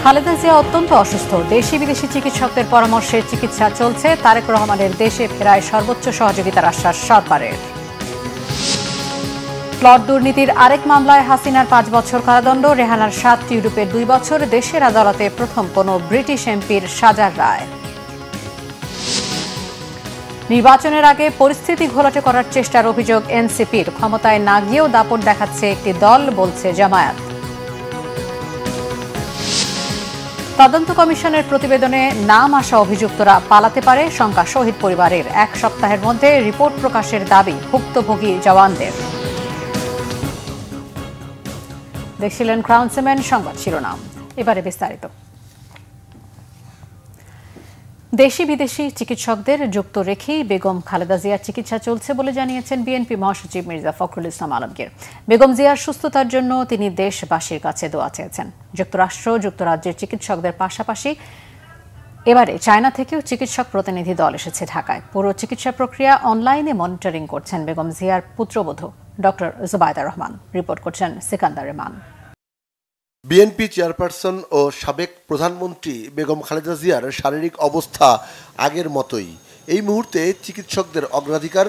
খালেদা জিয়া অত্যন্ত অসুস্থ। দেশি বিদেশি চিকিৎসকদের পরামর্শে চিকিৎসা চলছে। তারেক রহমানের দেশে ফেরায় সর্বোচ্চ সহযোগিতার আশ্বাস সরকারের। প্লট দুর্নীতির আরেক মামলায় হাসিনার 5 বছর কারাদণ্ড, রেহানার 7, ইউরোপের 2 বছর। দেশের আদালতে প্রথম কোনো ব্রিটিশ এমপির সাজার রায়। নির্বাচনের আগে পরিস্থিতি ঘোলাটে করার চেষ্টার অভিযোগ এনসিপির। ক্ষমতায় না গিয়েও দাপট দেখাচ্ছে একটি দল, বলছে জামায়াত। তদন্ত কমিশনের প্রতিবেদনে নাম আসা অভিযুক্তরা পালাতে পারে, শঙ্কা শহীদ পরিবারের। 1 সপ্তাহের মধ্যে রিপোর্ট প্রকাশের দাবি ভুক্তভোগী জওয়ানদের। দেখছিলেন ক্রাউন সিমেন্ট সংবাদ শিরোনাম। এবারে বিস্তারিত। দেশি বিদেশি চিকিৎসকদের যুক্ত রেখেই বেগম খালেদা জিয়ার চিকিৎসা চলছে বলে জানিয়েছেন বিএনপি মহাসচিব মির্জা ফখরুল ইসলাম আলমগীর। বেগম জিয়ার সুস্থতার জন্য তিনি দেশবাসীর কাছে দোয়া চেয়েছেন। যুক্তরাষ্ট্র, যুক্তরাজ্যের চিকিৎসকদের পাশাপাশি এবারে চায়না থেকেও চিকিৎসক প্রতিনিধি দল এসেছে ঢাকায়। পুরো চিকিৎসা প্রক্রিয়া অনলাইনে মনিটরিং করছেন বেগম জিয়ার পুত্রবধূ ডক্টর জুবাইদা রহমান। রিপোর্ট করছেন সিকান্দার রেমান। বিএনপি চেয়ারপারসন ও সাবেক প্রধানমন্ত্রী বেগম খালেদা জিয়ার শারীরিক অবস্থা আগের মতোই। এই মুহূর্তে চিকিৎসকদের অগ্রাধিকার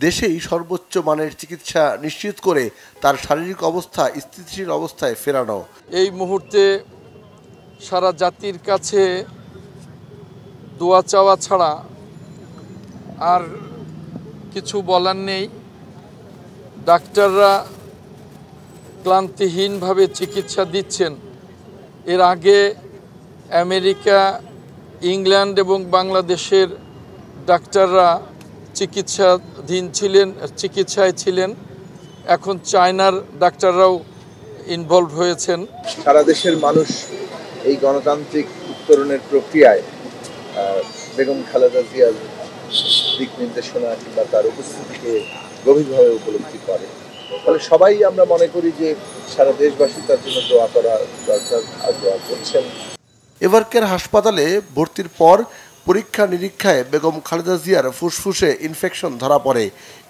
দেশেই সর্বোচ্চ মানের চিকিৎসা নিশ্চিত করে তার শারীরিক অবস্থা স্থিতিশীল অবস্থায় ফেরানো। এই মুহূর্তে সারা জাতির কাছে দোয়া চাওয়া ছাড়া আর কিছু বলার নেই। ডাক্তাররা ক্লান্তিহীনভাবে চিকিৎসা দিচ্ছেন। এর আগে আমেরিকা, ইংল্যান্ড এবং বাংলাদেশের ডাক্তাররা চিকিৎসায় ছিলেন। এখন চায়নার ডাক্তাররাও ইনভলভ হয়েছেন। সারা দেশের মানুষ এই গণতান্ত্রিক উত্তরণের প্রক্রিয়ায় বেগম খালেদা জিয়ার দিক নির্দেশনা কিংবা তার উপস্থিতিকে গভীরভাবে উপলব্ধি করে। ফলে সবাই আমরা মনে করি যে সারা দেশবাসী তার জন্য দোয়া করা দরকার আর দোয়া করছেন। এভারকেয়ার হাসপাতালে ভর্তির পর পরীক্ষা নিরীক্ষায় বেগম খালেদা জিয়ার ফুসফুসে ইনফেকশন ধরা পড়ে।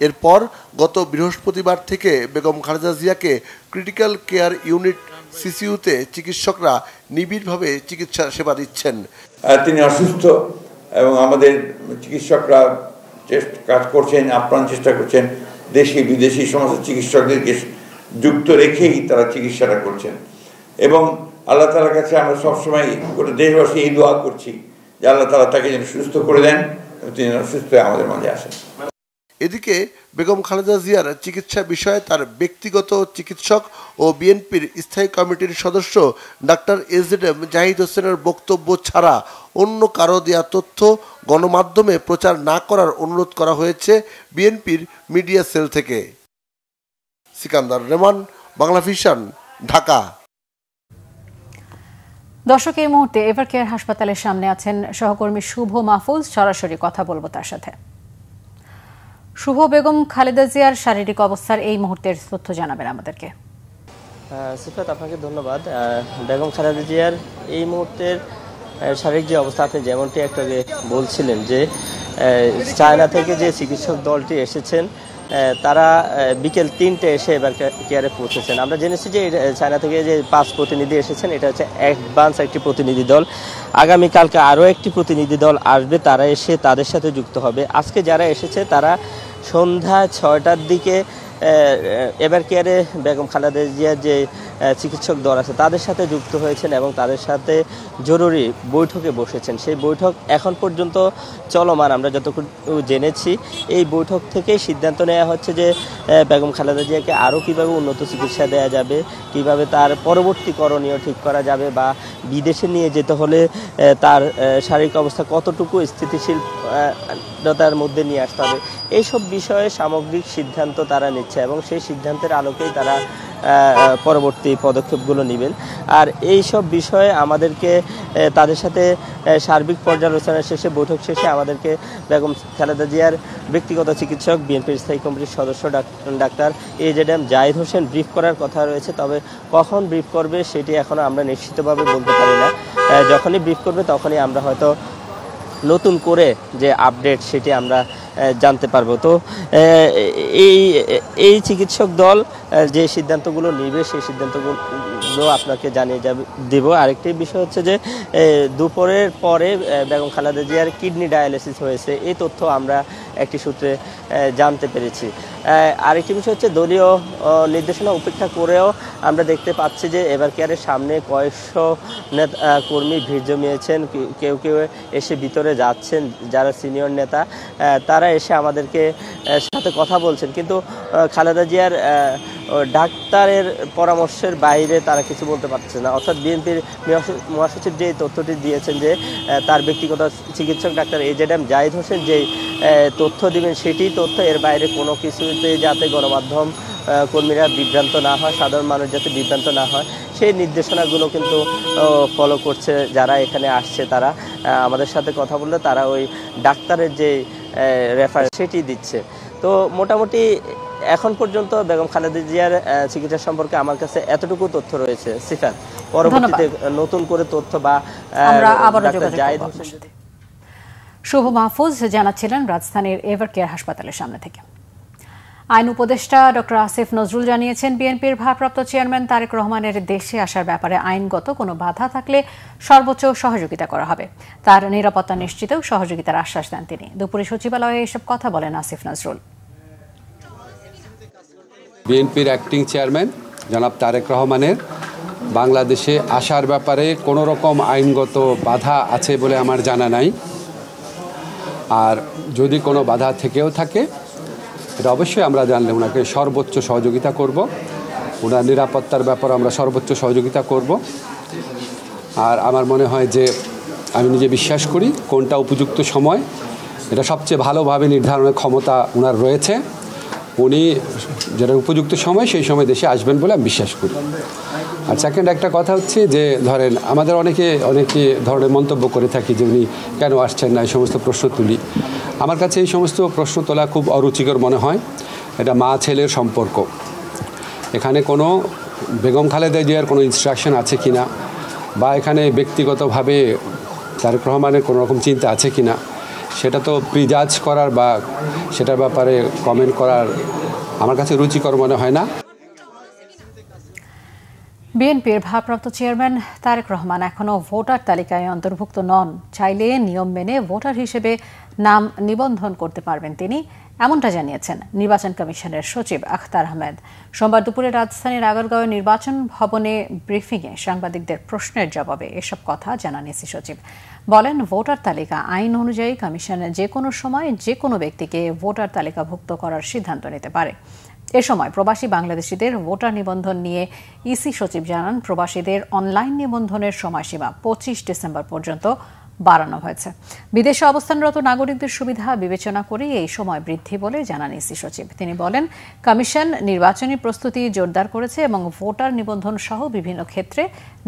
এরপর গত বৃহস্পতিবার থেকে বেগম খালেদা জিয়াকে ক্রিটিক্যাল কেয়ার ইউনিট সিসিইউতে চিকিৎসকরা নিবিড়ভাবে চিকিৎসা সেবা দিচ্ছেন। তিনি অসুস্থ এবং আমাদের চিকিৎসকরা কাজ করছেন, আপ্রাণ চেষ্টা করছেন। দেশি বিদেশি সমস্ত চিকিৎসকদেরকে যুক্ত রেখেই তারা চিকিৎসাটা করছেন এবং আল্লাহ তাআলার কাছে আমরা সবসময় গোটা দেশবাসী এই দোয়া করছি যে আল্লাহ তাআলা তাকে যেন সুস্থ করে দেন এবং তিনি সুস্থ হয়ে আমাদের মাঝে আসেন। এদিকে বেগম খালেদা জিয়ার চিকিৎসা বিষয়ে তার ব্যক্তিগত চিকিৎসক ও বিএনপির স্থায়ী কমিটির সদস্য ডাক্তার এজেডএম জাহিদ হোসেনের বক্তব্য ছাড়া অন্য কারো দেয়া তথ্য গণমাধ্যমে প্রচার না করার অনুরোধ করা হয়েছে বিএনপির মিডিয়া সেল থেকে। সিকান্দার রেমান, বাংলা ভিশন, ঢাকা। দর্শক, এই মুহূর্তে এভারকেয়ার হাসপাতালের সামনে আছেন সহকর্মী শুভ মাহফুজ। সরাসরি কথা বলবো তার সাথে। শুভ, বেগম খালেদা জিয়ার শারীরিক অবস্থার এই মুহূর্তের তথ্য জানাবেন আমাদেরকে। সিফাত, আপনাকে ধন্যবাদ। বেগম খালেদা জিয়ার এই মুহূর্তের শারীরিক যে অবস্থা, আপনি যেমনটি একটু আগে বলছিলেন যে চায়না থেকে যে চিকিৎসক দলটি এসেছেন তারা বিকেল 3টে এসে এবার কেয়ারে পৌঁছেছেন। আমরা জেনেছি যে চায়না থেকে যে 5 প্রতিনিধি এসেছেন এটা হচ্ছে অ্যাডভান্স একটি প্রতিনিধি দল। আগামীকালকে আরও একটি প্রতিনিধি দল আসবে, তারা এসে তাদের সাথে যুক্ত হবে। আজকে যারা এসেছে তারা সন্ধ্যা 6টার দিকে এবার কেয়ারে বেগম খালেদা জিয়ার যে চিকিৎসক দল আছে তাদের সাথে যুক্ত হয়েছেন এবং তাদের সাথে জরুরি বৈঠকে বসেছেন। সেই বৈঠক এখন পর্যন্ত চলমান। আমরা যতটুকু জেনেছি এই বৈঠক থেকেই সিদ্ধান্ত নেওয়া হচ্ছে যে বেগম খালেদা জিয়াকে আরও কীভাবে উন্নত চিকিৎসা দেওয়া যাবে, কিভাবে তার পরবর্তী করণীয় ঠিক করা যাবে, বা বিদেশে নিয়ে যেতে হলে তার শারীরিক অবস্থা কতটুকু স্থিতিশীলতার মধ্যে নিয়ে আসতে হবে, এইসব বিষয়ে সামগ্রিক সিদ্ধান্ত তারা নিচ্ছে এবং সেই সিদ্ধান্তের আলোকেই তারা পরবর্তী পদক্ষেপগুলো নেবেন। আর এই সব বিষয়ে আমাদেরকে তাদের সাথে সার্বিক পর্যালোচনা শেষে, বৈঠক শেষে আমাদেরকে বেগম খালেদা জিয়ার ব্যক্তিগত চিকিৎসক বিএনপির স্থায়ী কমিটির সদস্য doctor AZM Zahid Hossain brief করার কথা রয়েছে। তবে কখন ব্রিফ করবে সেটি এখনও আমরা নিশ্চিতভাবে বলতে পারি না। যখনই ব্রিফ করবে তখনই আমরা হয়তো নতুন করে যে আপডেট সেটি আমরা জানতে পারবো। তো এই চিকিৎসক দল যে সিদ্ধান্তগুলো নেবে সেই সিদ্ধান্তগুলো আপনাকে জানিয়ে দেব। আরেকটি বিষয় হচ্ছে যে দুপুরের পরে বেগম খালেদা জিয়ার কিডনি ডায়ালিসিস হয়েছে, এই তথ্য আমরা একটি সূত্রে জানতে পেরেছি। আরেকটি বিষয় হচ্ছে দলীয় নির্দেশনা উপেক্ষা করেও আমরা দেখতে পাচ্ছি যে এভার কেয়ারের সামনে কয়েকশো কর্মী ভিড় জমিয়েছেন, কেউ কেউ এসে ভিতরে যাচ্ছেন, যারা সিনিয়র নেতা তারা এসে আমাদেরকে সাথে কথা বলছেন, কিন্তু খালেদা জিয়ার ডাক্তারের পরামর্শের বাইরে তারা কিছু বলতে পারছে না। অর্থাৎ বিএনপির মহাসচিব যে তথ্যটি দিয়েছেন যে তার ব্যক্তিগত চিকিৎসক ডাক্তার এজেডএম জাহিদ হোসেন যেই তথ্য দিবেন সেটি তথ্য, এর বাইরে কোনো কিছুতে যাতে গণমাধ্যম কর্মীরা বিভ্রান্ত না হয়, সাধারণ মানুষ যাতে বিভ্রান্ত না হয় সেই নির্দেশনাগুলো কিন্তু ফলো করছে যারা এখানে আসছে। তারা আমাদের সাথে কথা বললে তারা ওই ডাক্তারের যে রেফারেন্স সেটি দিচ্ছে। তো মোটামুটি এখন পর্যন্ত বেগম খালেদা জিয়ার চিকিৎসা সম্পর্কে আমার কাছে এতটুকু তথ্য রয়েছে। সিফাত, পরবর্তীতে নতুন করে তথ্য বা জাহিদ হোসেন। শুভ মাহফুজ জানাচ্ছিলেন রাজধানীর এভার কেয়ার হাসপাতালের সামনে থেকে। আইন উপদেষ্টা ডক্টর আসিফ নজরুল জানিয়েছেন বিএনপির ভারপ্রাপ্ত চেয়ারম্যান তারেক রহমানের দেশে আসার ব্যাপারে আইনগত কোনো বাধা থাকলে সর্বোচ্চ সহযোগিতা করা হবে। তার নিরাপত্তা নিশ্চিতেও সহযোগিতার আশ্বাস দেন তিনি। দুপুরে সচিবালয়ে এসব কথা বলেন আসিফ নজরুল। বিএনপির অ্যাক্টিং চেয়ারম্যান জনাব তারেক রহমানের বাংলাদেশে আসার ব্যাপারে কোনো রকম আইনগত বাধা আছে বলে আমার জানা নাই। আর যদি কোনো বাধা থেকেও থাকে এটা অবশ্যই আমরা জানলে ওনাকে সর্বোচ্চ সহযোগিতা করব, ওনার নিরাপত্তার ব্যাপারে আমরা সর্বোচ্চ সহযোগিতা করব। আর আমার মনে হয় যে আমি নিজে বিশ্বাস করি কোনটা উপযুক্ত সময় এটা সবচেয়ে ভালোভাবে নির্ধারণের ক্ষমতা ওনার রয়েছে। উনি যেটা উপযুক্ত সময় সেই সময় দেশে আসবেন বলে আমি বিশ্বাস করি। আর সেকেন্ড একটা কথা হচ্ছে যে ধরেন আমাদের অনেকে ধরনের মন্তব্য করে থাকি যে উনি কেন আসছেন না, এই সমস্ত প্রশ্ন তুলি। আমার কাছে এই সমস্ত প্রশ্ন তোলা খুব অরুচিকর মনে হয়। এটা মা ছেলের সম্পর্ক, এখানে কোনো বেগম খালেদা জিয়ার কোনো ইনস্ট্রাকশন আছে কিনা বা এখানে ব্যক্তিগতভাবে তারেক রহমানের কোনো রকম চিন্তা আছে কিনা সেটা তো প্রিজাজ করার বা সেটার ব্যাপারে কমেন্ট করার আমার কাছে রুচিকর মনে হয় না। বিএনপির ভারপ্রাপ্ত চেয়ারম্যান তারেক রহমান এখনও ভোটার তালিকায় অন্তর্ভুক্ত নন। চাইলে নিয়ম মেনে ভোটার হিসেবে নাম নিবন্ধন করতে পারবেন তিনি, এমনটা জানিয়েছেন নির্বাচন কমিশনের সচিব আখতার আহমেদ। সোমবার দুপুরে রাজধানীর আগারগাঁও নির্বাচন ভবনে ব্রিফিংয়ে সাংবাদিকদের প্রশ্নের জবাবে এসব কথা জানান ইসি সচিব। বলেন, ভোটার তালিকা আইন অনুযায়ী কমিশন যে কোনো সময় যে কোনো ব্যক্তিকে ভোটার তালিকাভুক্ত করার সিদ্ধান্ত নিতে পারে। এ সময় প্রবাসী বাংলাদেশিদের ভোটার নিবন্ধন নিয়ে ইসি সচিব জানান, প্রবাসীদের অনলাইন নিবন্ধনের সময়সীমা 25 ডিসেম্বর পর্যন্ত বাড়ানো হয়েছে। বিদেশে অবস্থানরত নাগরিকদের সুবিধা বিবেচনা করে এই সময় বৃদ্ধি বলে জানান ইসি সচিব। তিনি বলেন, কমিশন নির্বাচনী প্রস্তুতি জোরদার করেছে এবং ভোটার নিবন্ধন সহ বিভিন্ন ক্ষেত্রে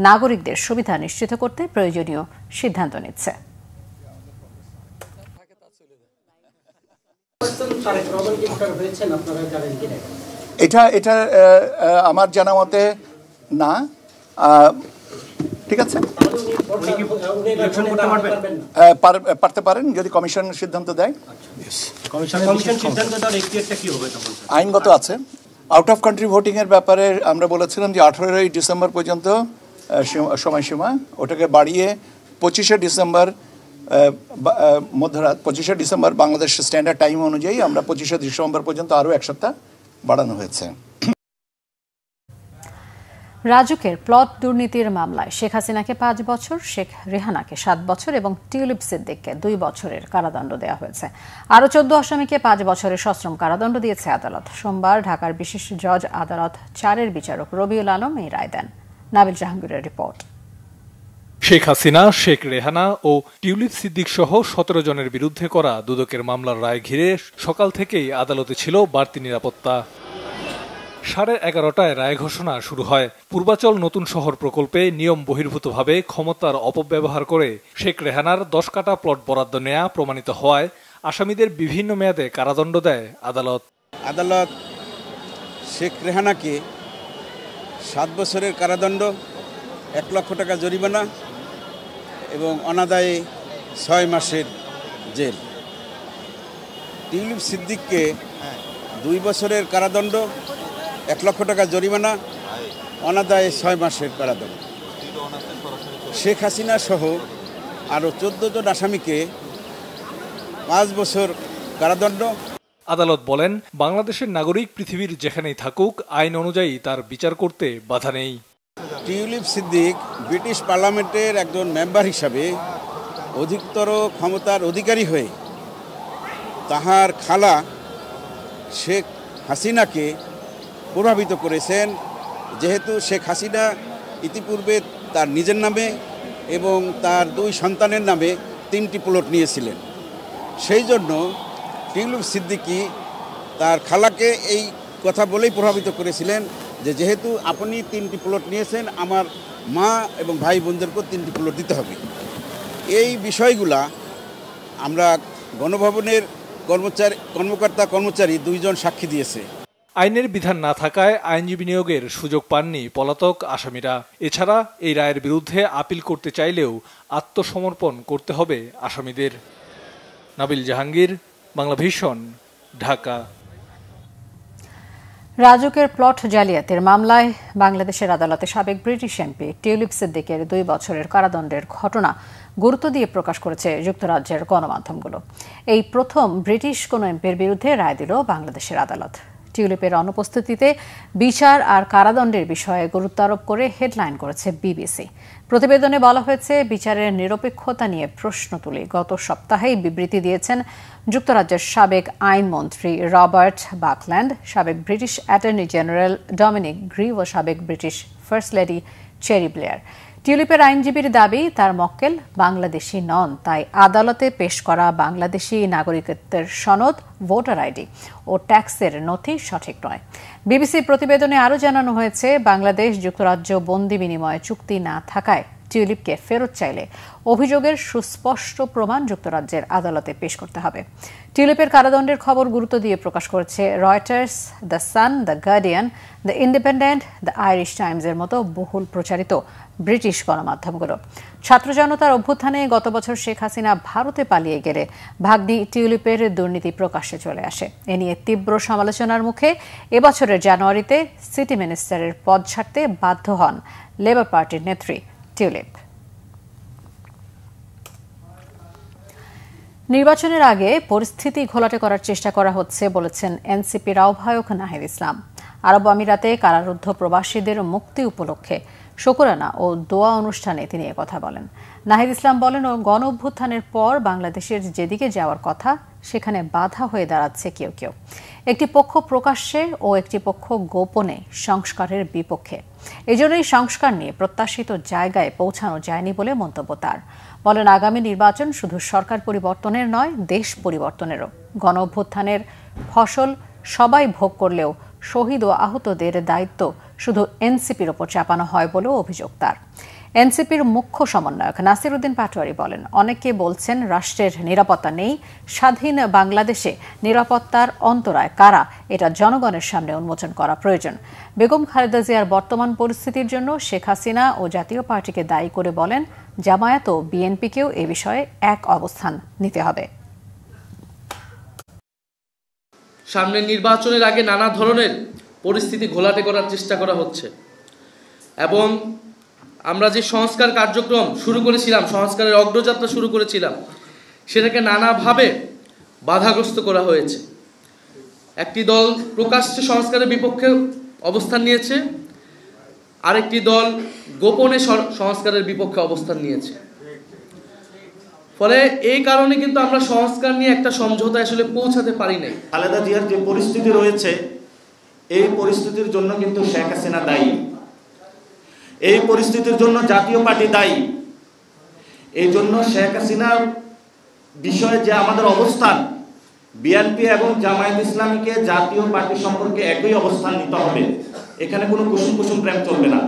নাগরিকদের সুবিধা নিশ্চিত করতে প্রয়োজনীয় সিদ্ধান্ত নিচ্ছে। এটা আমার জানা মতে না। ঠিক আছে, পারতে পারেন যদি কমিশন সিদ্ধান্ত দেয়। আইনগত আছে। আউট অফ কান্ট্রি ভোটিং এর ব্যাপারে আমরা বলেছিলাম যে 18 ডিসেম্বর পর্যন্ত সময়সীমা, ওটাকে বাড়িয়ে 25 ডিসেম্বর মধ্যরাত 25 ডিসেম্বর বাংলাদেশ স্ট্যান্ডার্ড টাইম অনুযায়ী আমরা 25 ডিসেম্বর পর্যন্ত আরও এক সপ্তাহ বাড়ানো হয়েছে। রাজুকের প্লট দুর্নীতির মামলায় শেখ হাসিনাকে 5 বছর, শেখ রেহানাকে 7 বছর এবং টিউলিপ সিদ্দিককে 2 বছরের কারাদণ্ড দেওয়া হয়েছে। আরও 14 আসামিকে 5 বছরের সশ্রম কারাদণ্ড দিয়েছে আদালত। সোমবার ঢাকার বিশেষ জজ আদালত 4-এর বিচারক রবিউল আলম এই রায় দেন। নাবিল জাহাঙ্গীরের রিপোর্ট। শেখ হাসিনা, শেখ রেহানা ও টিউলিপ সিদ্দিক সহ 17 জনের বিরুদ্ধে করা দুদকের মামলার রায় ঘিরে সকাল থেকেই আদালতে ছিল বাড়তি নিরাপত্তা। 11:30টায় রায় ঘোষণা শুরু হয়। পূর্বাচল নতুন শহর প্রকল্পে নিয়ম বহির্ভূতভাবে ক্ষমতার অপব্যবহার করে শেখ রেহানার 10 কাঠা প্লট বরাদ্দ নেয়া প্রমাণিত হওয়ায় আসামিদের বিভিন্ন মেয়াদে কারাদণ্ড দেয় আদালত। শেখ রেহানাকে 7 বছরের কারাদণ্ড, 1 লক্ষ টাকা জরিমানা এবং অনাদায়ে 6 মাসের জেল। টিউলিপ সিদ্দিককে 2 বছরের কারাদণ্ড, 1 লক্ষ টাকা জরিমানা অনাদায়ে 6 মাসের কারাদণ্ড। শেখ হাসিনা সহ আরও 14 জন আসামিকে 5 বছর কারাদণ্ড। আদালত বলেন, বাংলাদেশের নাগরিক পৃথিবীর যেখানেই থাকুক আইন অনুযায়ী তার বিচার করতে বাধা নেই। টিউলিপ সিদ্দিক ব্রিটিশ পার্লামেন্টের একজন মেম্বার হিসাবে অধিকতর ক্ষমতার অধিকারী হয়ে তাহার খালা শেখ হাসিনাকে প্রভাবিত করেছেন, যেহেতু শেখ হাসিনা ইতিপূর্বে তার নিজের নামে এবং তার 2 সন্তানের নামে 3টি প্লট নিয়েছিলেন। সেই জন্য টিউলিপ সিদ্দিকি তার খালাকে এই কথা বলেই প্রভাবিত করেছিলেন যে যেহেতু আপনি 3টি প্লট নিয়েছেন, আমার মা এবং ভাই বোনদেরকেও 3টি প্লট দিতে হবে। এই বিষয়গুলা আমরা গণভবনের কর্মকর্তা কর্মচারী 2 জন সাক্ষী দিয়েছে। আইনের বিধান না থাকায় আইনজীবী নিয়োগের সুযোগ পাননি পলাতক আসামিরা। এছাড়া এই রায়ের বিরুদ্ধে আপিল করতে চাইলেও আত্মসমর্পণ করতে হবে আসামিদের। নাবিল জাহাঙ্গীর, বাংলাভিশন, ঢাকা। রাজুকের প্লট জালিয়াতির মামলায় বাংলাদেশের আদালতে সাবেক ব্রিটিশ এমপি টিউলিপ সিদ্দিকের 2 বছরের কারাদণ্ডের ঘটনা গুরুত্ব দিয়ে প্রকাশ করেছে যুক্তরাজ্যের গণমাধ্যমগুলো। এই প্রথম ব্রিটিশ কোনো এমপির বিরুদ্ধে রায় দিল বাংলাদেশের আদালত। টিউলিপের অনুপস্থিতিতে বিচার আর কারাদণ্ডের বিষয়ে গুরুত্ব আরোপ করে হেডলাইন করেছে বিবিসি। প্রতিবেদনে বলা হয়েছে, বিচারের নিরপেক্ষতা নিয়ে প্রশ্ন তুলে গত সপ্তাহেই বিবৃতি দিয়েছেন যুক্তরাজ্যের সাবেক আইনমন্ত্রী রবার্ট বাকল্যান্ড, সাবেক British attorney general Dominic Grieve ও সাবেক British first lady Cherie Blair. টিউলিপের আইনজীবীর দাবি, তার মক্কেল বাংলাদেশি নন, তাই আদালতে পেশ করা বাংলাদেশি নাগরিকত্বের সনদ, ভোটার আইডি ও ট্যাক্সের নথি সঠিক নয়। বিবিসির প্রতিবেদনে আরও জানানো হয়েছে, বাংলাদেশ যুক্তরাজ্য বন্দি বিনিময় চুক্তি না থাকায় টিউলিপকে ফেরত চাইলে অভিযোগের সুস্পষ্ট প্রমাণ যুক্তরাজ্যের আদালতে পেশ করতে হবে। টিউলিপের কারাদণ্ডের খবর গুরুত্ব দিয়ে প্রকাশ করেছে Reuters, the Sun, the Guardian, the Independent, the Irish টাইমসের মতো বহুল প্রচারিত ব্রিটিশ গণমাধ্যমগুলো। ছাত্র জনতার অভ্যুত্থানে গত বছর শেখ হাসিনা ভারতে পালিয়ে গেলে ভাগ্নি টিউলিপের দুর্নীতি প্রকাশ্যে চলে আসে। এ নিয়ে তীব্র সমালোচনার মুখে এবছরের জানুয়ারিতে সিটি মিনিস্টারের পদ ছাড়তে বাধ্য হন লেবার পার্টির নেত্রী টিউলিপ। নির্বাচনের আগে পরিস্থিতি ঘোলাটে করার চেষ্টা করা হচ্ছে বলেছেন এনসিপির আহ্বায়ক নাহিদ ইসলাম। আরব আমিরাতে কারারুদ্ধ প্রবাসীদের মুক্তি উপলক্ষে শুকরানা ও দোয়া অনুষ্ঠানে তিনি একথা বলেন। নাহিদ ইসলাম বলেন, গণ অভ্যুত্থানের পর বাংলাদেশের যেদিকে যাওয়ার কথা সেখানে বাধা হয়ে দাঁড়াচ্ছে কেউ কেউ। একটি পক্ষ প্রকাশ্যে ও একটি পক্ষ গোপনে সংস্কারের বিপক্ষে। এজন্যই সংস্কার নিয়ে প্রত্যাশিত জায়গায় পৌঁছানো যায়নি বলে মন্তব্য তার। বলেন, আগামী নির্বাচন শুধু সরকার পরিবর্তনের নয়, দেশ পরিবর্তনেরও। গণ অভ্যুত্থানের ফসল সবাই ভোগ করলেও শহীদ ও আহতদের দায়িত্ব শুধু এনসিপির ওপর চাপানো হয় বলেও অভিযোগ তার। এনসিপির মুখ্য সমন্বয়ক নাসির উদ্দিন পাটোয়ারি বলেন, অনেকে বলছেন রাষ্ট্রের নিরাপত্তা নেই, স্বাধীন বাংলাদেশে নিরাপত্তার অন্তরায় কারা, এটা জনগণের সামনে উন্মোচন করা প্রয়োজন। বেগম খালেদা জিয়ার বর্তমান পরিস্থিতির জন্য শেখ হাসিনা ও জাতীয় পার্টিকে দায়ী করে বলেন, জামায়াত ও বিএনপিকেও এ বিষয়ে এক অবস্থান নিতে হবে। সামনে নির্বাচনের আগে নানা ধরনের পরিস্থিতি ঘোলাটে করার চেষ্টা করা হচ্ছে এবং আমরা যে সংস্কার কার্যক্রম শুরু করেছিলাম, সংস্কারের অগ্রযাত্রা শুরু করেছিলাম, সেটাকে নানাভাবে বাধাগ্রস্ত করা হয়েছে। একটি দল প্রকাশ্যে সংস্কারের বিপক্ষে অবস্থান নিয়েছে, আরেকটি দল গোপনে সংস্কারের বিপক্ষে অবস্থান নিয়েছে। ফলে এই কারণে কিন্তু আমরা সংস্কার নিয়ে একটা সমঝোতায় আসলে পৌঁছাতে পারি নাই। খালেদা জিয়ার যে পরিস্থিতি রয়েছে, এই পরিস্থিতির জন্য কিন্তু শেখ হাসিনা দায়ী, এই পরিস্থিতির জন্য জাতীয় পার্টি দায়ী। এই জন্য শেখ হাসিনার বিষয়ে যে আমাদের অবস্থান, বিএনপি এবং জামায়াত ইসলামীকে জাতীয় পার্টি সম্পর্কে একই অবস্থান নিতে হবে। এখানে কোনো কুসুম কুসুম প্রেম চলবে না।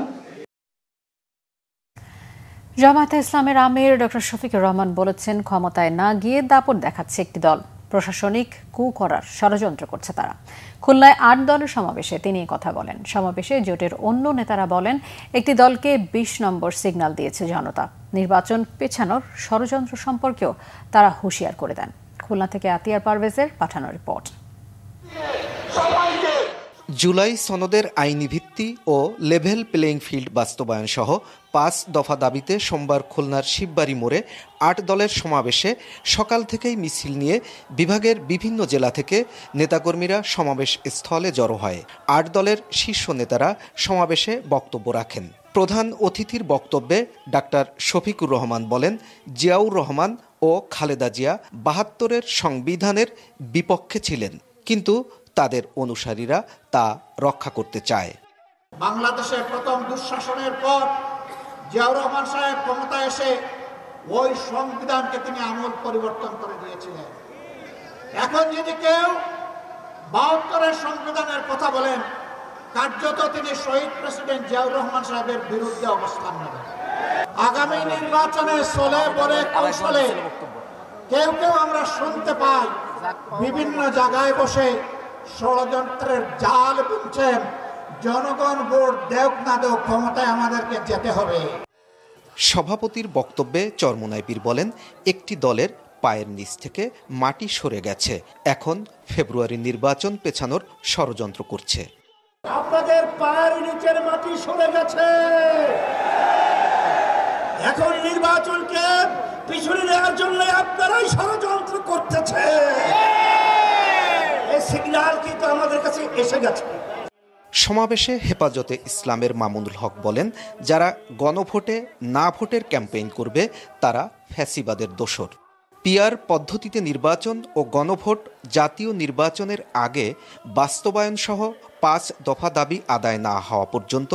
জামায়াতে ইসলামের আমির ডক্টর শফিকুর রহমান বলেছেন, ক্ষমতায় না গিয়ে দাপট দেখাচ্ছে একটি দল, প্রশাসনিক কু করার ষড়যন্ত্র করছে তারা। খুলনায় 8 দলের সমাবেশে তিনি কথা বলেন। সমাবেশে জোটের অন্য নেতারা বলেন, একটি দলকে 20 নম্বর সিগন্যাল দিয়েছে জনতা। নির্বাচন পেছানোর ষড়যন্ত্র সম্পর্কেও তারা হুঁশিয়ার করে দেন। খুলনা থেকে আতিয়ার পারভেজের পাঠানো রিপোর্ট। জুলাই সনদের আইনি ভিত্তি ও লেভেল প্লেইং ফিল্ড বাস্তবায়ন সহ 5 দফা দাবিতে সোমবার খুলনার শিববাড়ি মোড়ে 8 দলের সমাবেশে সকাল থেকেই মিছিল নিয়ে বিভাগের বিভিন্ন জেলা থেকে নেতাকর্মীরা সমাবেশ স্থলে জড়ো হয়। 8 দলের শীর্ষ নেতারা সমাবেশে বক্তব্য রাখেন। প্রধান অতিথির বক্তব্যে ডাক্তার শফিকুর রহমান বলেন, জিয়াউর রহমান ও খালেদা জিয়া 72-এর সংবিধানের বিপক্ষে ছিলেন, কিন্তু তাদের অনুসারীরা তা রক্ষা করতে চায়। বাংলাদেশের প্রথম দুঃশাসনের পর জিয়াউর রহমান সাহেব ক্ষমতায় এসে ওই সংবিধানকে তিনি আমূল পরিবর্তন করে দিয়েছিলেন। এখন যদি কেউ 72-এর সংবিধানের কথা বলেন, কার্যত তিনি শহীদ প্রেসিডেন্ট জিয়াউর রহমান সাহেবের বিরুদ্ধে অবস্থান নেবেন। আগামী নির্বাচনে চলে বলে কৌশলে কেউ কেউ আমরা শুনতে পাই বিভিন্ন জায়গায় বসে ষড়যন্ত্রের জাল বুনছেন। জনগণ ভোট দেওক না দেওক, ক্ষমতায় আমাদেরকে যেতে হবে। সভাপতির বক্তব্যে চরমোনাই পীর বলেন, একটি দলের পায়ের নিচ থেকে মাটি সরে গেছে, এখন ফেব্রুয়ারি নির্বাচন পেছানোর ষড়যন্ত্র করছে। আপনাদের পায়ের নিচের মাটি সরে গেছে, এখন নির্বাচনকে পিছনে নেওয়ার জন্য আপনারাই ষড়যন্ত্র করতেছে। এই সিগন্যাল কিন্তু আমাদের কাছে এসে গেছে। সমাবেশে হেফাজতে ইসলামের মামুনুল হক বলেন, যারা গণভোটে না ভোটের ক্যাম্পেইন করবে তারা ফ্যাসিবাদের দোসর। পিআর পদ্ধতিতে নির্বাচন ও গণভোট জাতীয় নির্বাচনের আগে বাস্তবায়ন সহ 5 দফা দাবি আদায় না হওয়া পর্যন্ত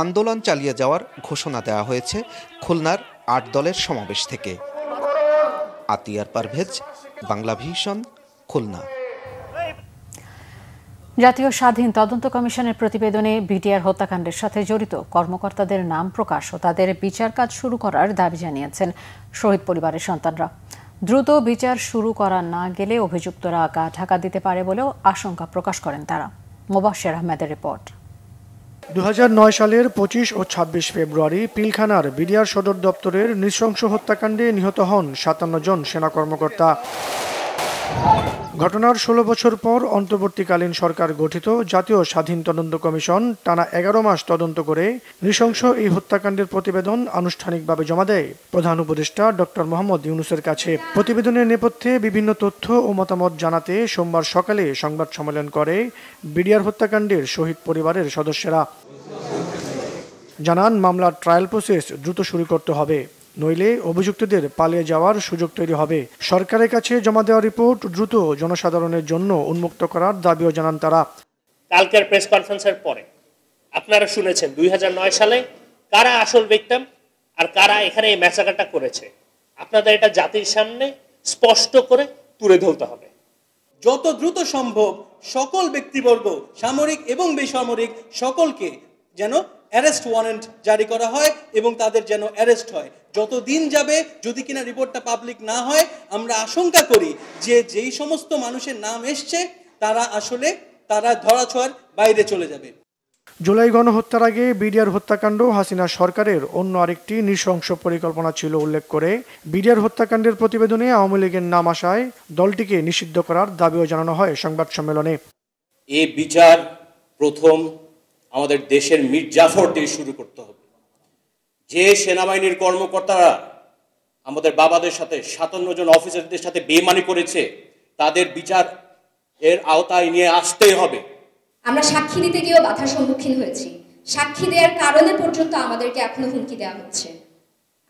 আন্দোলন চালিয়ে যাওয়ার ঘোষণা দেওয়া হয়েছে খুলনার 8 দলের সমাবেশ থেকে। আতিয়ার পারভেজ, বাংলা ভিশন, খুলনা। জাতীয় স্বাধীন তদন্ত কমিশনের প্রতিবেদনে বিডিআর হত্যাকাণ্ডের সাথে জড়িত কর্মকর্তাদের নাম প্রকাশ ও তাদের বিচার কাজ শুরু করার দাবি জানিয়েছেন শহীদ পরিবারের সন্তানরা। দ্রুত বিচার শুরু করা না গেলে অভিযুক্তরা গা ঢাকা দিতে পারে বলেও আশঙ্কা প্রকাশ করেন তারা। মোবাশ্বের আহমেদের রিপোর্ট। 2009 সালের 25 ও 26 ফেব্রুয়ারি পিলখানার বিডিআর সদর দপ্তরের নৃশংস হত্যাকাণ্ডে নিহত হন 57 জন সেনা কর্মকর্তা। ঘটনার 16 বছর পর অন্তর্বর্তীকালীন সরকার গঠিত জাতীয় স্বাধীন তদন্ত কমিশন টানা 11 মাস তদন্ত করে নৃশংস এই হত্যাকাণ্ডের প্রতিবেদন আনুষ্ঠানিকভাবে জমা দেয় প্রধান উপদেষ্টা ডক্টর মোহাম্মদ ইউনূসের কাছে। প্রতিবেদনের নেপথ্যে বিভিন্ন তথ্য ও মতামত জানাতে সোমবার সকালে সংবাদ সম্মেলন করে বিডিআর হত্যাকাণ্ডের শহীদ পরিবারের সদস্যরা। জানান, মামলার ট্রায়াল প্রসেস দ্রুত শুরু করতে হবে, নইলে অভিযুক্তদের পালিয়ে যাওয়ার সুযোগ তৈরি হবে। সরকারের কাছে জমা দেওয়া রিপোর্ট দ্রুত জনসাধারণের জন্য উন্মুক্ত করার দাবিও জানান তারা। কালকের প্রেস কনফারেন্সের পরে আপনারা শুনেছেন 2009 সালে কারা আসল ভিকটিম আর কারা এখানে এই ম্যাসাকারটা করেছে। আপনাদের এটা জাতির সামনে স্পষ্ট করে তুলে ধরতে হবে। যত দ্রুত সম্ভব সকল ব্যক্তিবর্গ, সামরিক এবং বেসামরিক সকলকে যেন অ্যারেস্ট ওয়ারেন্ট জারি করা হয় এবং তাদের যেন অ্যারেস্ট হয়। যত দিন যাবে, যদি কিনা রিপোর্টটা পাবলিক না হয়, আমরা আশঙ্কা করি যে যেই সমস্ত মানুষের নাম এসছে তারা ধরাছোঁয়ার বাইরে চলে যাবে। জুলাই গণহত্যার আগে বিডিআর হত্যাকাণ্ড হাসিনা সরকারের অন্য আরেকটি নৃশংস পরিকল্পনা ছিল উল্লেখ করে বিডিআর হত্যাকাণ্ডের প্রতিবেদনে আওয়ামী লীগের নাম আসায় দলটিকে নিষিদ্ধ করার দাবিও জানানো হয় সংবাদ সম্মেলনে। এই বিচার প্রথম আমাদের দেশের মীর জাফর দিয়ে শুরু করতে হবে। যে সেনাবাহিনীর কর্মকর্তারা আমাদের বাবাদের সাথে 57 জন অফিসারদের সাথে বেইমানি করেছে, তাদের বিচার এর আওতায় নিয়ে আসতেই হবে। আমরা সাক্ষী দিতে গিয়েও বাধার সম্মুখীন হয়েছি। সাক্ষী দেওয়ার কারণে পর্যন্ত আমাদেরকে এখনো হুমকি দেওয়া হচ্ছে।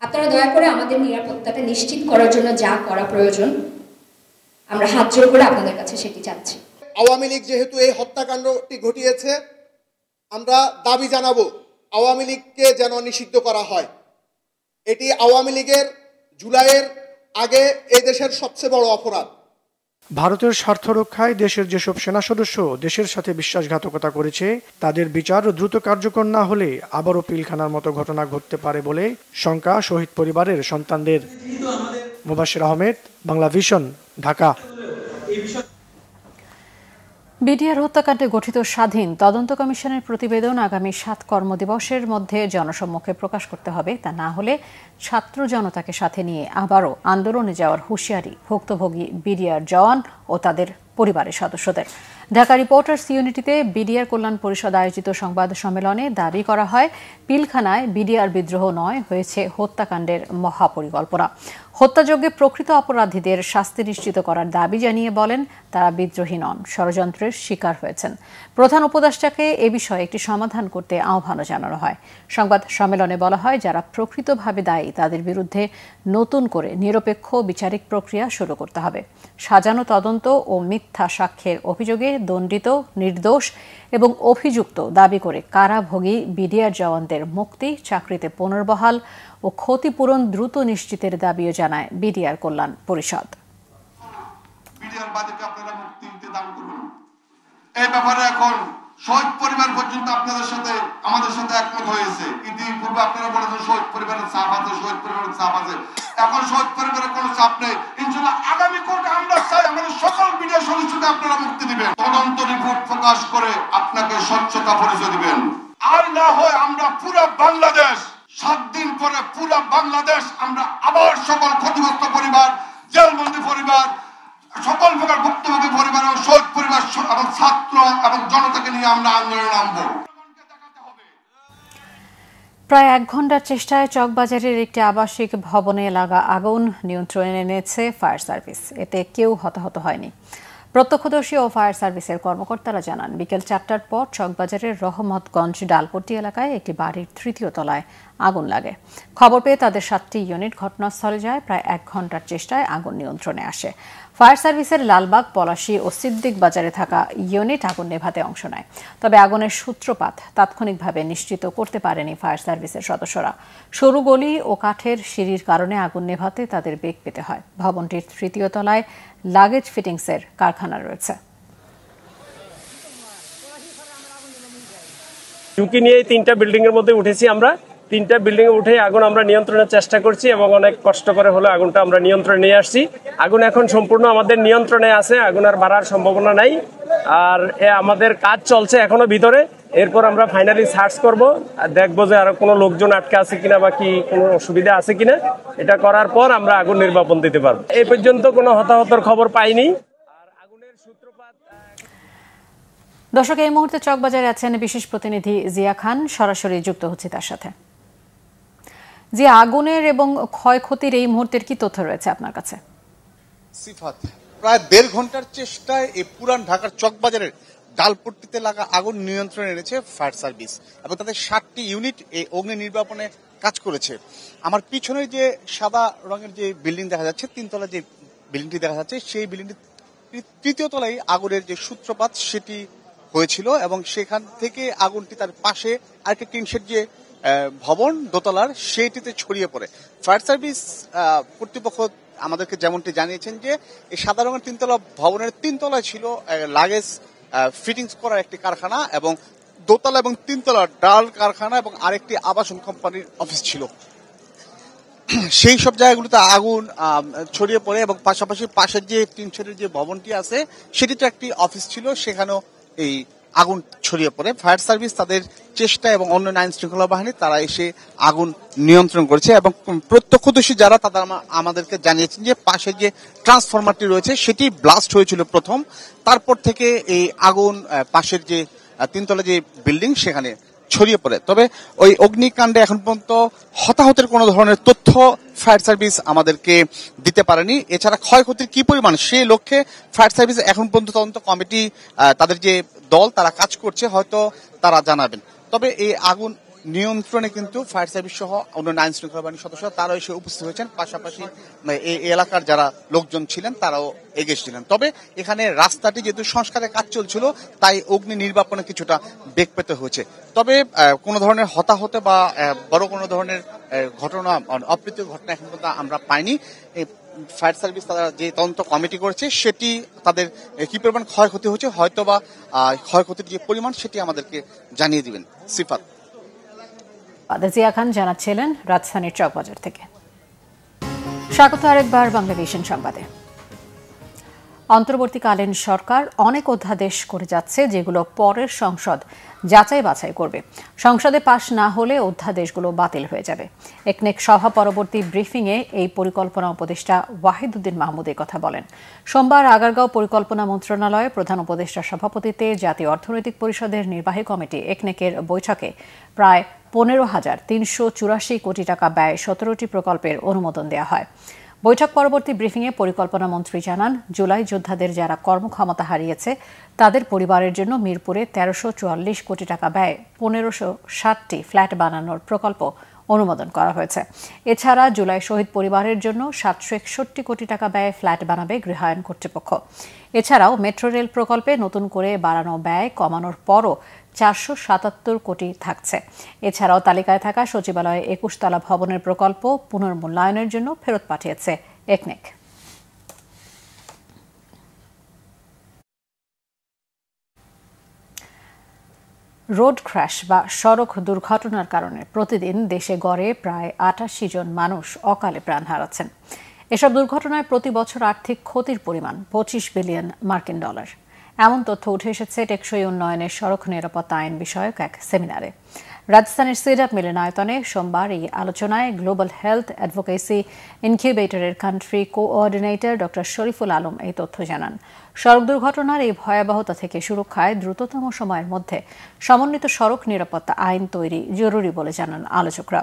আপনারা দয়া করে আমাদের নিরাপত্তাটা নিশ্চিত করার জন্য যা করা প্রয়োজন আমরা হাত জোড় করে আপনাদের কাছে সেটি চাচ্ছি। আওয়ামী লীগ যেহেতু এই হত্যাকাণ্ডটি ঘটিয়েছে, আমরা দাবি জানাবো আওয়ামী লীগকে যেন নিষিদ্ধ করা হয়। এটি আওয়ামী লীগের জুলাইয়ের আগে এই দেশের সবচেয়ে বড় অপরাধ। ভারতের স্বার্থ রক্ষায় দেশের যেসব সেনা সদস্য দেশের সাথে বিশ্বাসঘাতকতা করেছে তাদের বিচার দ্রুত কার্যকর না হলে আবারও পিলখানার মতো ঘটনা ঘটতে পারে বলে শঙ্কা শহীদ পরিবারের সন্তানদের। মোবাশ্বের আহমেদ, বাংলা ভিশন, ঢাকা। বিডিআর হত্যাকাণ্ডে গঠিত স্বাধীন তদন্ত কমিশনের প্রতিবেদন আগামী 7 কর্মদিবসের মধ্যে জনসম্মুখে প্রকাশ করতে হবে। তা না হলে ছাত্র জনতাকে সাথে নিয়ে আবারও আন্দোলনে যাওয়ার হুঁশিয়ারি ভুক্তভোগী বিডিআর জওয়ান ও তাদের পরিবারের সদস্যদের। ঢাকা রিপোর্টার্স ইউনিটিতে বিডিআর কল্যাণ পরিষদ আয়োজিত সংবাদ সম্মেলনে দাবি করা হয়, পিলখানায় বিডিআর বিদ্রোহ নয়, হয়েছে হত্যাকাণ্ডের মহাপরিকল্পনা। হত্যাযজ্ঞে প্রকৃত অপরাধীদের শাস্তি নিশ্চিত করার দাবি জানিয়ে বলেন, তারা বিদ্রোহী নন, ষড়যন্ত্রের শিকার হয়েছেন। প্রধান উপদেষ্টাকে এ বিষয়ে একটি সমাধান করতে আহ্বানও জানানো হয়। সংবাদ সম্মেলনে বলা হয়, যারা প্রকৃতভাবে দায়ী তাদের বিরুদ্ধে নতুন করে নিরপেক্ষ বিচারিক প্রক্রিয়া শুরু করতে হবে। সাজানো তদন্ত ও মিথ্যা সাক্ষ্যের অভিযোগে দণ্ডিত, নির্দোষ এবং অভিযুক্ত দাবি করে কারাভোগী বিডিআর জওয়ানদের মুক্তি, চাকরিতে পুনর্বহাল ও ক্ষতিপূরণ দ্রুত নিশ্চিতের দাবিও জানায় বিডিআর কল্যাণ পরিষদ। এই ব্যাপারে এখন শহীদ পরিবার পর্যন্ত আপনাদের সাথে আমাদের সাথে একমত হয়েছে। ইতিপূর্বে আপনারা বলেছেন শহীদ পরিবারের চাপ আছে, শহীদ পরিবারের চাপ আছে। এখন শহীদ পরিবারের কোনো চাপ নেই। ইনশাআল্লাহ আগামী কোর্টে আমরা চাই আমাদের সকল মিডিয়া সদস্যকে আপনারা মুক্তি দিবেন। তদন্ত রিপোর্ট প্রকাশ করে আপনাকে স্বচ্ছতা পরিচয় দিবেন। আর না হয় আমরা পুরো বাংলাদেশ 7 দিন পরে পুরো বাংলাদেশ আমরা আবার সকল ক্ষতিগ্রস্ত পরিবার, জেলবন্দি পরিবার, সকল প্রকার ভুক্তভোগী পরিবার এবং শহীদ পরিবার এবং ছাত্র এবং জনতাকে নিয়ে আমরা আন্দোলনে নামবো। প্রায় 1 ঘণ্টার চেষ্টায় চকবাজারের একটি আবাসিক ভবনে লাগা আগুন নিয়ন্ত্রণে এনেছে ফায়ার সার্ভিস। এতে কেউ হতাহত হয়নি। প্রত্যক্ষদর্শী ও ফায়ার সার্ভিসের কর্মকর্তারা জানান, বিকেল 4টার পর চকবাজারের রহমতগঞ্জ ডালপট্টি এলাকায় একটি বাড়ির 3য় তলায় আগুন লাগে। খবর পেয়ে তাদের 7টি ইউনিট ঘটনাস্থলে যায়। প্রায় 1 ঘণ্টার চেষ্টায় আগুন নিয়ন্ত্রণে আসে। ফায়ার সার্ভিসের লালবাগ, পলাশী ও সিদ্দিক বাজারে থাকা ইউনিট আগুন নেভাতে অংশ নেয়। তবে আগুনের সূত্রপাত তাৎক্ষণিকভাবে নিশ্চিত করতে পারেনি ফায়ার সার্ভিসের সদস্যরা। সরু গলি ও কাঠের সিঁড়ির কারণে আগুন নেভাতে তাদের বেগ পেতে হয়। ভবনটির 3য় তলায় লাগেজ ফিটিংসের কারখানা রয়েছে। ঝুঁকি নিয়ে 3টা বিল্ডিং এর মধ্যে উঠেছি আমরা। 3টা বিল্ডিং এ উঠে আগুন আমরা নিয়ন্ত্রণের চেষ্টা করছি এবং অনেক কষ্ট করে হলো আগুনটা আমরা নিয়ন্ত্রণে নিয়ে আসছি। আগুন এখন সম্পূর্ণ আমাদের নিয়ন্ত্রণে আছে, আগুন আর বাড়ার সম্ভাবনা নাই। আর আমাদের কাজ চলছে এখনো ভিতরে। এরপর আমরা ফাইনালি সার্চ করব, দেখবো যে আর কোনো লোকজন আটকে আছে কিনা বা কি কোনো অসুবিধা আছে কিনা। এটা করার পর আমরা আগুন নির্বাপন দিতে পারবো। এই পর্যন্ত কোনো হতাহতের খবর পাইনি। দর্শক, এই মুহূর্তে চকবাজারে আছেন বিশেষ প্রতিনিধি জিয়া খান, সরাসরি যুক্ত হচ্ছে তার সাথে। যে আগুনের এবং ক্ষয়ক্ষতির এই মুহূর্তের কি তথ্য রয়েছে আপনার কাছে? সিফাত, প্রায় 1.5 ঘন্টার চেষ্টায় এই পুরান ঢাকার চকবাজারের ডালপট্টিতে লাগা আগুন নিয়ন্ত্রণে এনেছে ফায়ার সার্ভিস এবং তাদের 7টি ইউনিট এই অগ্নি নির্বাপনে কাজ করেছে। আমার পিছনে যে সাদা রঙের যে বিল্ডিং দেখা যাচ্ছে, 3 তলা যে বিল্ডিংটি দেখা যাচ্ছে, সেই বিল্ডিংটি 3য় তলায় আগুনের যে সূত্রপাত সেটি হয়েছিল এবং সেখান থেকে আগুনটি তার পাশে আরেকটি টিনশেড যে ভবন দোতলার সেইটিতে ছড়িয়ে পড়ে। ফায়ার সার্ভিস কর্তৃপক্ষ আমাদেরকে যেমনটি জানিয়েছেন যে এই সাদা রঙের 3 তলা ভবনের 3 তলায় ছিল লাগেজ ফিটিংস করার একটি কারখানা এবং দোতলা এবং 3 তলা ডাল কারখানা এবং আরেকটি আবাসন কোম্পানির অফিস ছিল। সেই সব জায়গাগুলোতে আগুন ছড়িয়ে পড়ে এবং পাশাপাশি পাশের যে টিনশেডের যে ভবনটি আছে সেটিতে একটি অফিস ছিল, সেখানেও এই আগুন ছড়িয়ে পড়ে। ফায়ার সার্ভিস তাদের চেষ্টা এবং অন্যান্য আইন শৃঙ্খলা বাহিনী তারা এসে আগুন নিয়ন্ত্রণ করেছে এবং প্রত্যক্ষদর্শী যারা তারা আমাদেরকে জানিয়েছেন যে পাশে যে ট্রান্সফরমারটি রয়েছে সেটি ব্লাস্ট হয়েছিল প্রথম, তারপর থেকে এই আগুন পাশের যে 3 তলা যে বিল্ডিং সেখানে ছড়িয়ে পড়ে। তবে ওই অগ্নিকাণ্ডে এখন পর্যন্ত হতাহতের কোনো ধরনের তথ্য ফায়ার সার্ভিস আমাদেরকে দিতে পারেনি। এছাড়া ক্ষয়ক্ষতির কি পরিমাণ সেই লক্ষ্যে ফায়ার সার্ভিস এখন পর্যন্ত তদন্ত কমিটি তাদের যে দল তারা কাজ করছে, হয়তো তারা জানাবেন। তবে এই আগুন নিয়ন্ত্রণে কিন্তু ফায়ার সার্ভিস সহ অন্যান্য আইন শৃঙ্খলা বাহিনীর সদস্যরা তারাও এসে উপস্থিত হয়েছেন, পাশাপাশি এই এলাকার যারা লোকজন ছিলেন তারাও এগিয়েছিলেন। তবে এখানে রাস্তাটি যেহেতু সংস্কারের কাজ চলছিল তাই অগ্নি নির্বাপনে কিছুটা বেগ পেতে হয়েছে। তবে কোনো ধরনের হতাহত বা বড় কোনো ধরনের ঘটনা, অপ্রীতিকর ঘটনা এখন পর্যন্ত আমরা পাইনি। ফায়ার সার্ভিস তারা যে তদন্ত কমিটি করেছে সেটি তাদের কি পরিমাণ ক্ষয়ক্ষতি হয়েছে হয়তো বা ক্ষয়ক্ষতির যে পরিমাণ সেটি আমাদেরকে জানিয়ে দিবেন। সিফাত, জিয়া খান জানাচ্ছিলেন রাজধানীর চকবাজার থেকে। স্বাগত আরেকবার বাংলা ভিশন সংবাদে। অন্তর্বর্তীকালীন সরকার অনেক অধ্যাদেশ করে যাচ্ছে যেগুলো পরের সংসদ যাচাই বাছাই করবে। সংসদে পাশ না হলে অধ্যাদেশগুলো বাতিল হয়ে যাবে। একনেক সভা পরবর্তী ব্রিফিংয়ে এই পরিকল্পনা উপদেষ্টা ওয়াহিদুদ্দিন মাহমুদ এই কথা বলেন। সোমবার আগারগাঁও পরিকল্পনা মন্ত্রণালয়ে প্রধান উপদেষ্টার সভাপতিত্বে জাতীয় অর্থনৈতিক পরিষদের নির্বাহী কমিটি একনেকের বৈঠকে প্রায় 15,384 কোটি টাকা ব্যয় 17টি প্রকল্পের অনুমোদন দেওয়া হয়। বৈঠক পরবর্তী ব্রিফিংয়ে পরিকল্পনা মন্ত্রী জানান, জুলাই যোদ্ধাদের যারা কর্মক্ষমতা হারিয়েছে তাদের পরিবারের জন্য মিরপুরে 1344 কোটি টাকা ব্যয় 1560টি ফ্ল্যাট বানানোর প্রকল্প অনুমোদন করা হয়েছে। এছাড়া জুলাই শহীদ পরিবারের জন্য 761 কোটি টাকা ব্যয়ে ফ্ল্যাট বানাবে গৃহায়ণ কর্তৃপক্ষ। এছাড়াও মেট্রো রেল প্রকল্পে নতুন করে বাড়ানো ব্যয় কমানোর পরও 477 কোটি থাকছে। এছাড়াও তালিকায় থাকা সচিবালয়ে 21 তলা ভবনের প্রকল্প পুনর্মূল্যায়নের জন্য ফেরত পাঠিয়েছে একনেক। রোড ক্র্যাশ বা সড়ক দুর্ঘটনার কারণে প্রতিদিন দেশে গড়ে প্রায় 88 জন মানুষ অকালে প্রাণ হারাচ্ছেন। এসব দুর্ঘটনায় প্রতি বছর আর্থিক ক্ষতির পরিমাণ 25 বিলিয়ন মার্কিন ডলার। এমন তথ্য উঠে এসেছে টেকসই উন্নয়নের সড়ক নিরাপত্তা আইন বিষয়ক এক সেমিনারে। রাজধানীর সিডাপ মিলনায়তনে সোমবার এই আলোচনায় গ্লোবাল হেলথ অ্যাডভোকেসি ইনকিউবেটরের country coordinator doctor Shariful Alam এই তথ্য জানান। সড়ক দুর্ঘটনার এই ভয়াবহতা থেকে সুরক্ষায় দ্রুততম সময়ের মধ্যে সমন্বিত সড়ক নিরাপত্তা আইন তৈরি জরুরি বলে জানান আলোচকরা।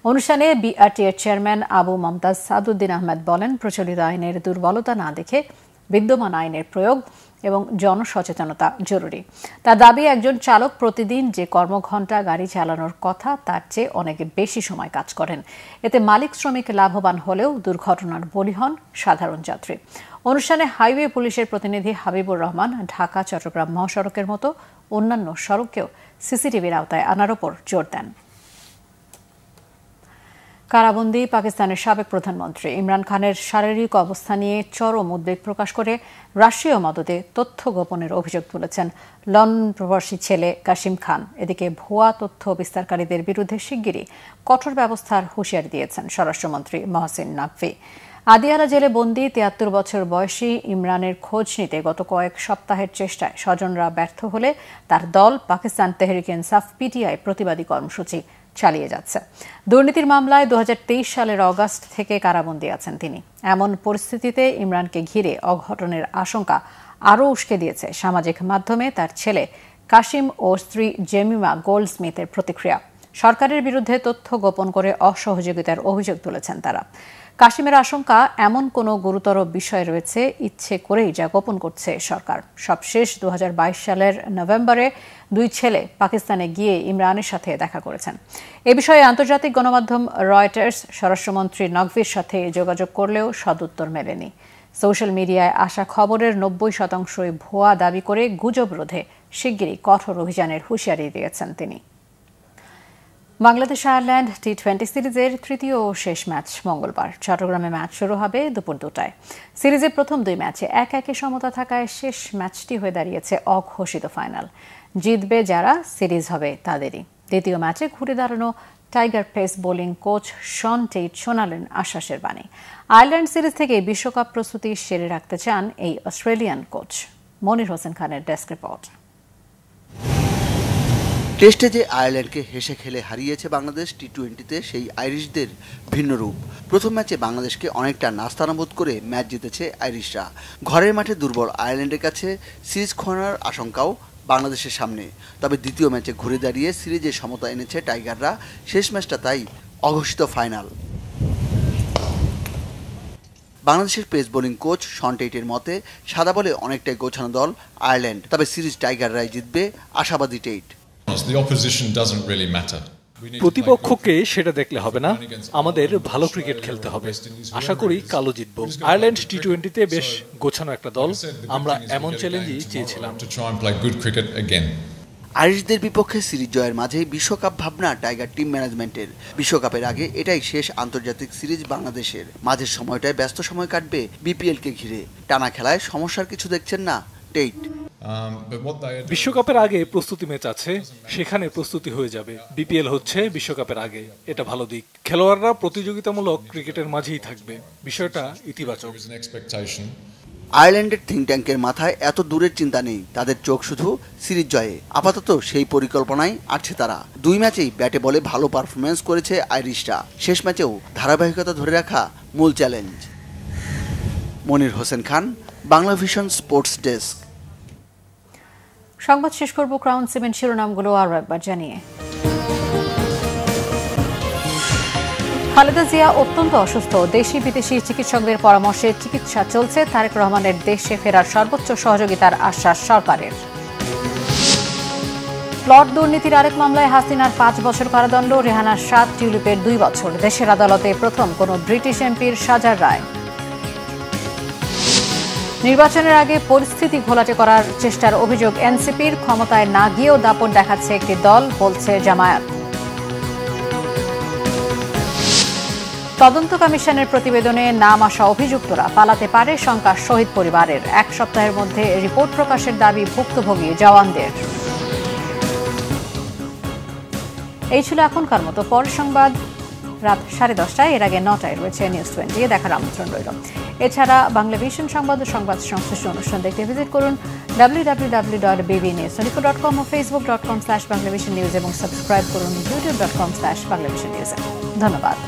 অনুষ্ঠানে বিআরটিএর চেয়ারম্যান আবু মমতাজ সাদউদ্দিন আহমেদ বলেন, প্রচলিত আইনের দুর্বলতা না দেখে বিদ্যমান আইনের প্রয়োগ এবং জনসচেতনতা জরুরি। তার দাবি, একজন চালক প্রতিদিন যে কর্মঘণ্টা গাড়ি চালানোর কথা তার চেয়ে অনেক বেশি সময় কাজ করেন। এতে মালিক শ্রমিক লাভবান হলেও দুর্ঘটনার বলি হন সাধারণ যাত্রী। অনুষ্ঠানে হাইওয়ে পুলিশের প্রতিনিধি হাবিবুর রহমান ঢাকা চট্টগ্রাম মহাসড়কের মতো অন্যান্য সড়ককেও সিসিটিভির আওতায় আনার ওপর জোর দেন। কারাবন্দী পাকিস্তানের সাবেক প্রধানমন্ত্রী ইমরান খানের শারীরিক অবস্থা নিয়ে চরম উদ্বেগ প্রকাশ করে রাষ্ট্রীয় মদদে তথ্য গোপনের অভিযোগ তুলেছেন লন্ডন প্রবাসী ছেলে কাশিম খান। এদিকে ভুয়া তথ্য বিস্তারকারীদের বিরুদ্ধে শিগগিরই কঠোর ব্যবস্থার হুঁশিয়ারি দিয়েছেন স্বরাষ্ট্রমন্ত্রী মহসিন নাকভি। আদিয়ালা জেলে বন্দী 73 বছর বয়সী ইমরানের খোঁজ নিতে গত কয়েক সপ্তাহের চেষ্টায় স্বজনরা ব্যর্থ হলে তার দল পাকিস্তান তেহরিকে ইনসাফ পিটিআই প্রতিবাদী কর্মসূচি চালিয়ে যাচ্ছে। দুর্নীতির মামলায় 2023 সালের অগাস্ট থেকে কারাবন্দী আছেন তিনি। এমন পরিস্থিতিতে ইমরানকে ঘিরে অঘটনের আশঙ্কা আরও উস্কে দিয়েছে সামাজিক মাধ্যমে তার ছেলে কাশিম ও স্ত্রী জেমিমা গোল্ডস্মিথের প্রতিক্রিয়া। সরকারের বিরুদ্ধে তথ্য গোপন করে অসহযোগিতার অভিযোগ তুলেছেন তারা। কাশিমের আশঙ্কা, এমন কোনো গুরুতর বিষয় রয়েছে ইচ্ছে করেই যা গোপন করছে সরকার। সবশেষ 2022 সালের নভেম্বরে দুই ছেলে পাকিস্তানে গিয়ে ইমরানের সাথে দেখা করেছেন। এ বিষয়ে আন্তর্জাতিক গণমাধ্যম রয়টার্স স্বরাষ্ট্রমন্ত্রী নকভির সাথে যোগাযোগ করলেও সদুত্তর মেলেনি। সোশ্যাল মিডিয়ায় আসা খবরের 90% ভুয়া দাবি করে গুজব রোধে শিগগিরই কঠোর অভিযানের হুঁশিয়ারি দিয়েছেন তিনি। বাংলাদেশ আয়ারল্যান্ড টি20 সিরিজের তৃতীয় ও শেষ ম্যাচ মঙ্গলবার চট্টগ্রামে ম্যাচ শুরু হবে দুপুর 2টায়। সিরিজের প্রথম দুই ম্যাচে 1-1 সমতা থাকায় শেষ ম্যাচটি হয়ে দাঁড়িয়েছে অঘোষিত ফাইনাল। জিতবে যারা সিরিজ হবে তাদেরই। দ্বিতীয় ম্যাচে ঘুরে দাঁড়ানো tiger pace bowling coach Shaun Tait শোনালেন আশ্বাসের বাণী। আয়ারল্যান্ড সিরিজ থেকে বিশ্বকাপ প্রস্তুতি সেরে রাখতে চান এই অস্ট্রেলিয়ান কোচ। মনির হোসেন খানের ডেস্ক রিপোর্ট। টেস্টে যে আয়ারল্যান্ডকে হেসে খেলে হারিয়েছে বাংলাদেশ, টি20তে সেই আইরিশদের ভিন্ন রূপ। প্রথম ম্যাচে বাংলাদেশকে অনেকটা নাস্তানাবুদ করে ম্যাচ জিতেছে আইরিশরা। ঘরের মাঠে দুর্বল আয়ারল্যান্ডের কাছে সিরিজ খোয়ানোর আশঙ্কাও বাংলাদেশের সামনে। তবে দ্বিতীয় ম্যাচে ঘুরে দাঁড়িয়ে সিরিজে সমতা এনেছে টাইগাররা। শেষ ম্যাচটা তাই অঘোষিত ফাইনাল। বাংলাদেশের পেস বোলিং কোচ শন টেইটের মতে সাদা বলে অনেকটাই গোছানো দল আয়ারল্যান্ড, তবে সিরিজ টাইগাররাই জিতবে আশাবাদী টেইট। প্রতিপক্ষকে সেটা দেখলে হবে না, আমাদের ভালো ক্রিকেট খেলতে হবে। আশা করি কালো জিতব। আয়ারল্যান্ড টি20তে বেশ গোছানো একটা দল, আমরা এমন চ্যালেঞ্জই চেয়েছিলাম। আইরিশদের বিপক্ষে সিরিজ জয়ের মাঝেই বিশ্বকাপ ভাবনা টাইগার টিম ম্যানেজমেন্টের। বিশ্বকাপের আগে এটাই শেষ আন্তর্জাতিক সিরিজ বাংলাদেশের। মাঝের সময়টায় ব্যস্ত সময় কাটবে বিপিএলকে ঘিরে। টানা খেলায় সমস্যার কিছু দেখছেন না টেইট। বিশ্বকাপের আগে প্রস্তুতি ম্যাচ আছে, সেখানে প্রস্তুতি হয়ে যাবে। বিপিএল হচ্ছে বিশ্বকাপের আগে, এটা ভালো দিক। খেলোয়াড়রা প্রতিযোগিতামূলক ক্রিকেটের মাঝেই থাকবে, বিষয়টা ইতিবাচক। আয়ারল্যান্ডের থিঙ্ক ট্যাঙ্কের মাথায় এত দূরের চিন্তা নেই, তাদের চোখ শুধু সিরিজ জয়ে। আপাতত সেই পরিকল্পনায় আছে তারা। 2 ম্যাচেই ব্যাটে বলে ভালো পারফরমেন্স করেছে আইরিশরা। শেষ ম্যাচেও ধারাবাহিকতা ধরে রাখা মূল challenge. Monir Hossain Khan, Bangla vision sports desk. সংবাদ শেষ করব ক্রাউন সিমেন্ট শিরোনামগুলো আরও একবার জানিয়ে। খালেদা জিয়া অত্যন্ত অসুস্থ, দেশি বিদেশি চিকিৎসকদের পরামর্শে চিকিৎসা চলছে। তারেক রহমানের দেশে ফেরার সর্বোচ্চ সহযোগিতার আশ্বাস সরকারের। প্লট দুর্নীতির আরেক মামলায় হাসিনার 5 বছর কারাদণ্ড, রেহানার 7, টিউলিপের 2 বছর। দেশের আদালতে প্রথম কোনো ব্রিটিশ এমপির সাজার রায়। নির্বাচনের আগে পরিস্থিতি ঘোলাটে করার চেষ্টার অভিযোগ এনসিপির, ক্ষমতায় না গিয়েও দাপট দেখাচ্ছে একটি দল, বলছে জামায়াত। তদন্ত কমিশনের প্রতিবেদনে নাম আসা অভিযুক্তরা পালাতে পারে শঙ্কা শহীদ পরিবারের। 1 সপ্তাহের মধ্যে রিপোর্ট প্রকাশের দাবি ভুক্তভোগী জওয়ানদের। এই ছিল এখনকার মতো। পরের সংবাদ রাত 10:30টায়, এর আগে 9টায় রয়েছে নিউজ 20। দেখার আমন্ত্রণ রইল। এছাড়া বাংলা ভিশন সংবাদ ও সংবাদ সংশ্লিষ্ট অনুষ্ঠান দেখতে ভিজিট করুন www.bbnews24.com ও facebook.com/banglavisionnews এবং সাবস্ক্রাইব করুন youtube.com/banglavisionnews। ধন্যবাদ।